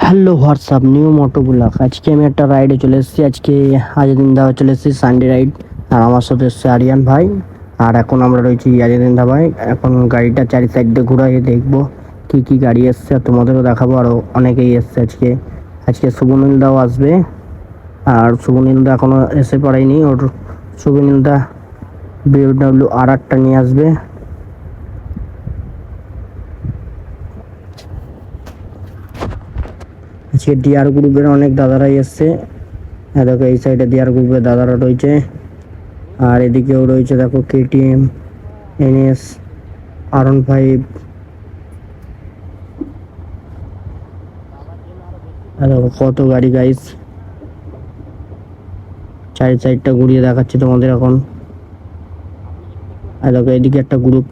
Hello WhatsApp new মোটো blog. আজকে আমি একটা রাইডে চলে এসেছি। আজকে আজিদিন দাওয়া চলে এসেছি সানডে রাইড। আর আমার সাথে এসছে আরিয়ান ভাই। আর এখন আমরা রয়েছি আজিদিন ভাই। এখন গাড়িটা চারি সাইড দিয়ে ঘুরাইয়ে দেখবো কি কি গাড়ি এসছে, আর তোমাদেরও দেখাবো। আরও অনেকেই এসছে আজকে। আজকে শুভনীল দাও আসবে, আর শুভনীল দা এখনো এসে পড়েনি। ওর শুভনীল দা BMW R8টা নিয়ে আসবে। আজকে ডিআর গ্রুপের অনেক দাদারাই এসছে। দেখো এই সাইডে ডিআর গ্রুপের দাদারা রয়েছে, আর এদিকেও রয়েছে দেখো KTM, NS, R15। দেখো কত গাড়ি গাইস, চারি সাইডটা ঘুরিয়ে দেখাচ্ছি তোমাদের এখন। দেখো এদিকে একটা গ্রুপ,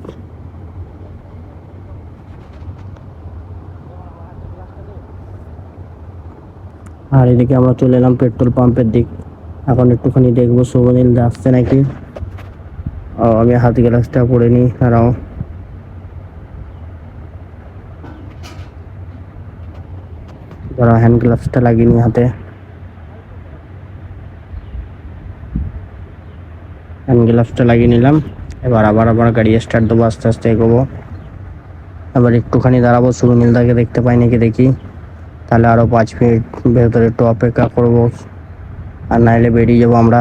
আর এদিকে আমরা চলে এলাম পেট্রোল পাম্পের দিক। এখন একটুখানি দেখবো শুভনীল দা আসছে নাকি। আমি হাত গ্লাসটা পরে নিই, দাঁড়াও। ধরো হ্যান্ড গ্লাভসটা লাগিয়ে নিই হাতে। হ্যান্ড গ্লাভসটা লাগিয়ে নিলাম। এবার আবার গাড়ি স্টার্ট দেবো, আস্তে আস্তে এগোবো। এবার একটুখানি দাঁড়াবো, শুভনীল দাকে দেখতে পাই নাকি দেখি। তাহলে আরও 5 মিনিট ভেতরে একটু অপেক্ষা করবো, আর নাইলে বেরিয়ে যাবো আমরা।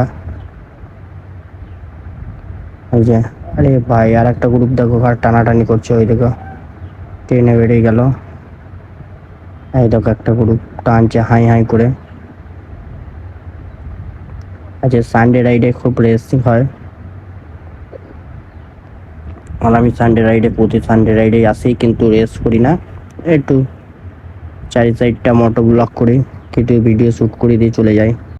ওই যে আরে ভাই, আর একটা গ্রুপ দেখো আর টানাটানি করছে, ওই দেখো ট্রেনে বেরিয়ে গেল। এই দেখো একটা গ্রুপ টানছে হাই হাই করে। আচ্ছা, সানডে রাইডে খুব রেসিং হয়, আর আমি সানডে রাইডে প্রতি সানডে রাইডে আসি, কিন্তু রেস করি না। একটু চারি সাইডটা মোটো ব্লগ করি, কিন্তু ভিডিও শ্যুট করে দিয়ে চলে যাই।